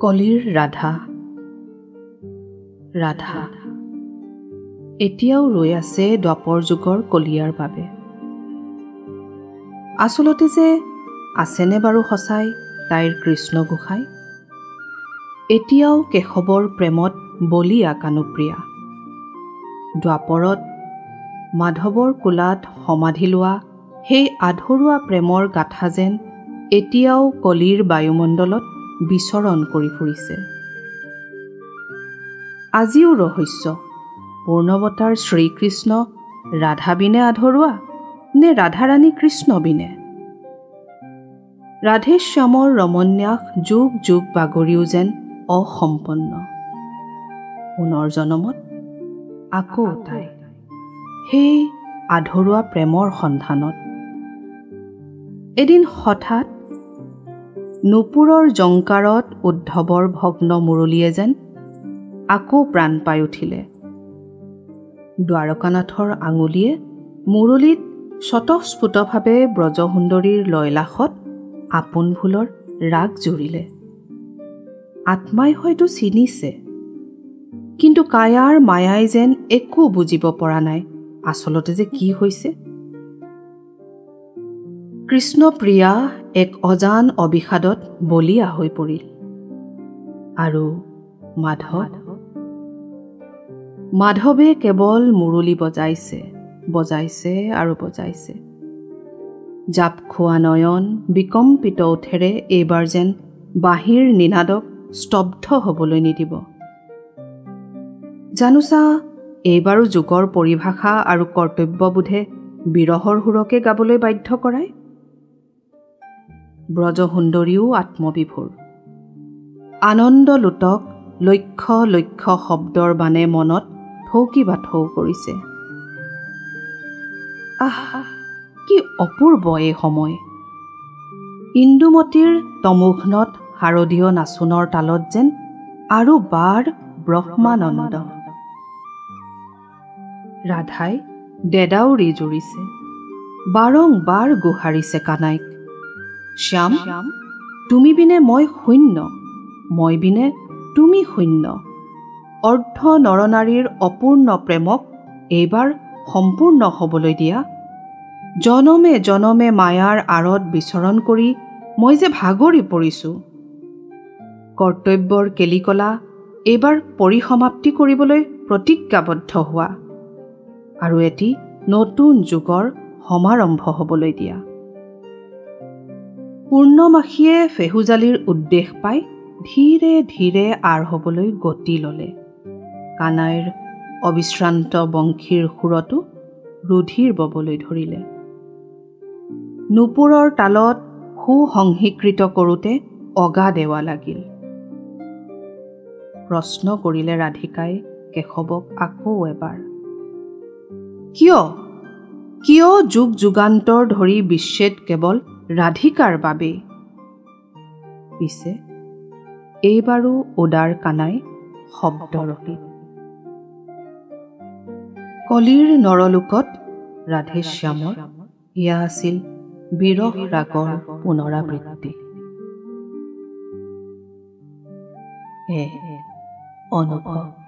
কলিৰ ৰাধা ৰাধা এতিয়াও ৰৈ আছে দ্বাপৰ যুগৰ কলিয়াৰ বাবে। আচলতে যে আছেনে বাৰু সঁচাই তাইৰ কৃষ্ণ গোসাঁই? এতিয়াও কেশৱৰ প্ৰেমত বলিয়া কানুপ্ৰিয়া। দ্বাপৰত মাধৱৰ কোলাত সমাধি লোৱা সেই আধৰুৱা প্ৰেমৰ গাথা যেন এতিয়াও কলিৰ বায়ুমণ্ডলত বিচৰণ কৰি ফুৰিছে। আজিও ৰহস্য, পূৰ্ণৱতাৰ শ্ৰীকৃষ্ণ ৰাধা বিনে আধৰুৱা নে ৰাধাৰাণী কৃষ্ণ বিনে? ৰাধেশ্যামৰ ৰমন্যাস যুগ যুগ বাগৰিও যেন অসম্পন্ন। পুনৰ জনমত আকৌ তাই সেই আধৰুৱা প্ৰেমৰ সন্ধানত। এদিন হঠাৎ নুপুৰৰ জংকাৰত উদ্ধৱৰ ভগ্ন মুৰলীয়ে যেন আকৌ প্ৰাণ পাই উঠিলে। দ্বাৰকানাথৰ আঙুলিয়ে মুৰলীত স্বতঃস্ফুটভাৱে ব্ৰজসুন্দৰীৰ লয়লাসত আপোন ভুলৰ ৰাগ জুৰিলে। আত্মাই হয়তো চিনিছে, কিন্তু কায়াৰ মায়াই যেন একো বুজিব পৰা নাই আচলতে যে কি হৈছে। কৃষ্ণপ্ৰিয়া এক অজান অবিষাদত বলিয়া হৈ পৰিল। আৰু মাধৱে কেৱল মুৰলী বজাইছে, বজাইছে আৰু বজাইছে। জাপ খোৱা নয়ন বিকম্পিত ওঠেৰে এইবাৰ যেন বাঁহীৰ নিনাদক স্তব্ধ হ'বলৈ নিদিব। জানোচা এইবাৰো যুগৰ পৰিভাষা আৰু কৰ্তব্যবোধে বিৰহৰ সুৰকে গাবলৈ বাধ্য কৰায়। ব্ৰজসুন্দৰীও আত্মবিভোৰ। আনন্দলোটক লক্ষ লক্ষ শব্দৰ বানে মনত থৌকি বাথৌ কৰিছে। আহ, কি অপূৰ্ব এই সময়! ইন্দুমতীৰ তমোঘ্নত শাৰদীয় নাচোনৰ তালত যেন আৰু বাৰ ব্ৰহ্মানন্দ। ৰাধাই দেদাউৰি জুৰিছে, বাৰংবাৰ গোহাৰিছে কানাইক। শ্যাম, তুমি বিনে মই শূন্য, মই বিনে তুমি শূন্য। অৰ্ধ নৰনাৰীৰ অপূৰ্ণ প্ৰেমক এইবাৰ সম্পূৰ্ণ হ'বলৈ দিয়া। জনমে জনমে মায়াৰ আঁৰত বিচৰণ কৰি মই যে ভাগৰি পৰিছোঁ। কৰ্তব্যৰ কেলিকলা এইবাৰ পৰিসমাপ্তি কৰিবলৈ প্ৰতিজ্ঞাবদ্ধ হোৱা আৰু এটি নতুন যুগৰ সমাৰম্ভ হ'বলৈ দিয়া। পূৰ্ণমাসীয়ে ফেহুজালিৰ উদ্দেশ পাই ধীৰে ধীৰে আৰ হ'বলৈ গতি ল'লে। কানাইৰ অবিশ্ৰান্ত বংশীৰ সুৰতো ৰুধিৰ ববলৈ ধৰিলে। নুপুৰৰ তালত সুসংহিকৃত কৰোঁতে অগা দেৱা লাগিল। প্ৰশ্ন কৰিলে ৰাধিকাই কেশৱক আকৌ এবাৰ, কিয় কিয় যুগ যুগান্তৰ ধৰি বিচ্ছেদ কেৱল ৰাধিকাৰ বাবেই? পিছে এইবাৰো উদাৰ কানাই শব্দৰহিত। কলিৰ নৰলোকত ৰাধেশ্যামৰ ইয়া আছিল বিৰহ ৰাগৰ পুনৰাবৃত্তি। অনুভৱ।